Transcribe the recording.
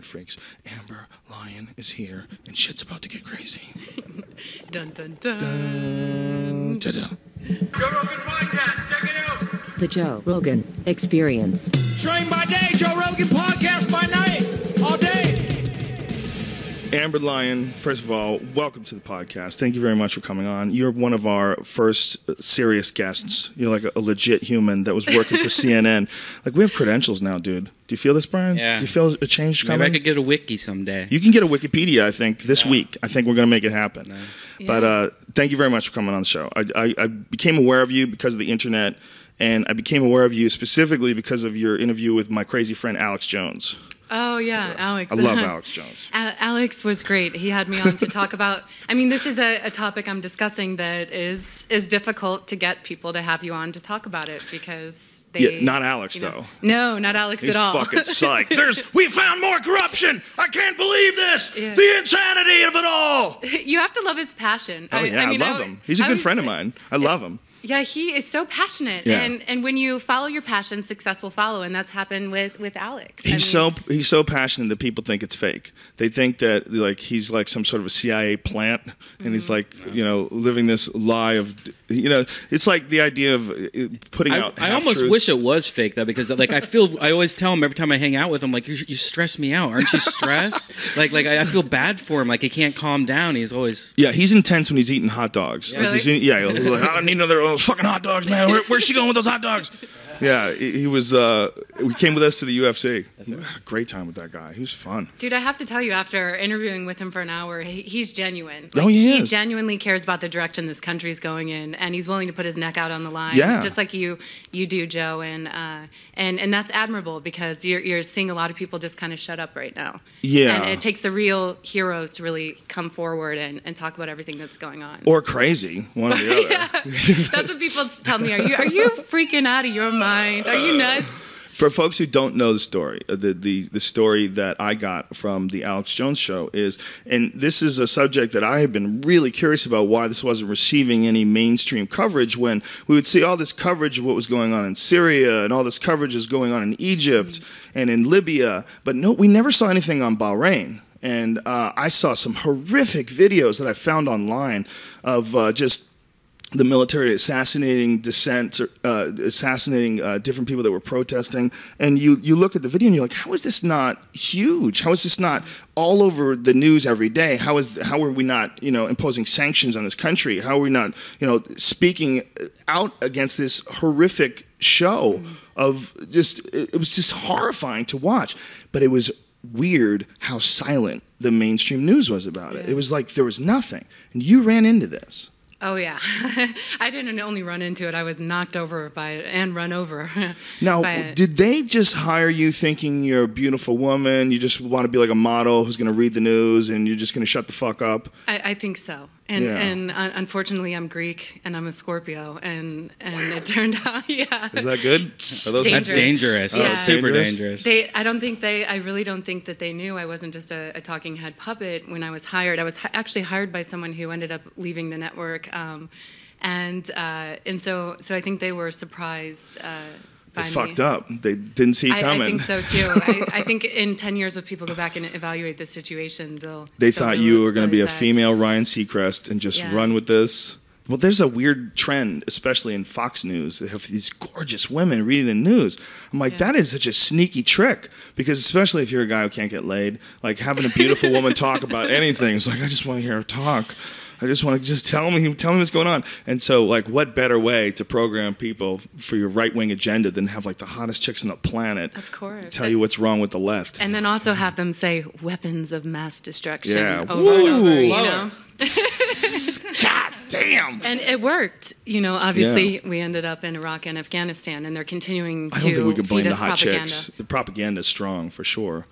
internet freaks. Amber Lyon is here, and shit's about to get crazy. Dun, dun, dun. Dun, da, da. Joe Rogan Podcast, check it out. The Joe Rogan Experience. Train by day, Joe Rogan Podcast by night, all day. Amber Lyon, first of all, welcome to the podcast. Thank you very much for coming on. You're one of our first serious guests. You're like a legit human that was working for CNN. Like, we have credentials now, dude. Do you feel this, Brian? Yeah. Do you feel a change coming? Maybe I could get a wiki someday. You can get a Wikipedia, I think, this week. I think we're going to make it happen. Yeah. But thank you very much for coming on the show. I became aware of you because of the internet, and I became aware of you specifically because of your interview with my crazy friend Alex Jones. Oh, yeah, Alex. I love Alex Jones. Alex was great. He had me on to talk about, I mean, this is a topic I'm discussing that is difficult to get people to have you on to talk about it because they... Yeah, not Alex, though. No, not Alex He's at all. fucking psyched. We found more corruption. I can't believe this. Yeah. The insanity of it all. You have to love his passion. Oh, yeah, I love him. He's a good friend of mine. I love him. Yeah, he is so passionate, Yeah. and when you follow your passion, success will follow, and that's happened with Alex. He's so passionate that people think it's fake. They think that like he's like some sort of a CIA plant, and he's like living this lie of it's like the idea of putting out. I almost wish it was fake though, because like I always tell him every time I hang out with him, like you stress me out, aren't you stressed? like I feel bad for him, like he can't calm down. He's always he's intense when he's eating hot dogs. Really? Like he's like, I need another fucking hot dogs, man. Where's she going with those hot dogs? Yeah, he was. He came with us to the UFC. We had a great time with that guy. He was fun. Dude, I have to tell you, after interviewing with him for an hour, he's genuine. Like, Oh, he He is. genuinely cares about the direction this country's going in, and he's willing to put his neck out on the line, Yeah. just like you do, Joe. And that's admirable because you're seeing a lot of people just kind of shut up right now. Yeah. And it takes the real heroes to really come forward and talk about everything that's going on. Or crazy, one or the other. Yeah, that's what people tell me. Are you freaking out of your mind? Are you nuts? For folks who don't know the story, the story that I got from the Alex Jones show is, and this is a subject that I have been really curious about why this wasn't receiving any mainstream coverage when we would see all this coverage of what was going on in Syria and all this coverage is going on in Egypt and in Libya, but no, we never saw anything on Bahrain. And I saw some horrific videos that I found online of just the military assassinating assassinating different people that were protesting. And you look at the video and you're like, how is this not huge? How is this not all over the news every day? How are we not, imposing sanctions on this country? How are we not, speaking out against this horrific show of it was just horrifying to watch. But it was weird how silent the mainstream news was about it. It was like there was nothing. And you ran into this. Oh, yeah. I didn't only run into it. I was knocked over by it and run over. Now, did they just hire you thinking you're a beautiful woman, you just want to be like a model who's going to read the news, and you're just going to shut the fuck up? I think so. And unfortunately, I'm Greek, and I'm a Scorpio, and it turned out, yeah. Is that good? That's dangerous. Yeah. That's super dangerous. I really don't think that they knew I wasn't just a talking head puppet when I was hired. I was actually hired by someone who ended up leaving the network, and so I think they were surprised. They fucked up. They didn't see it coming. I think so too. I think in 10 years, if people go back and evaluate the situation, they thought you were going to be a female Ryan Seacrest and just run with this. Well, there's a weird trend, especially in Fox News. They have these gorgeous women reading the news. I'm like, that is such a sneaky trick, because especially if you're a guy who can't get laid, like having a beautiful woman talk about anything. It's like, I just want to hear her talk. I just want to tell me what's going on. And so, like, what better way to program people for your right-wing agenda than have, like, the hottest chicks on the planet tell you what's wrong with the left? And then also have them say weapons of mass destruction over Woo! and over, God damn! And it worked. Obviously, we ended up in Iraq and Afghanistan, and they're continuing to I don't think we can blame feed the us hot propaganda. chicks. The propaganda is strong, for sure.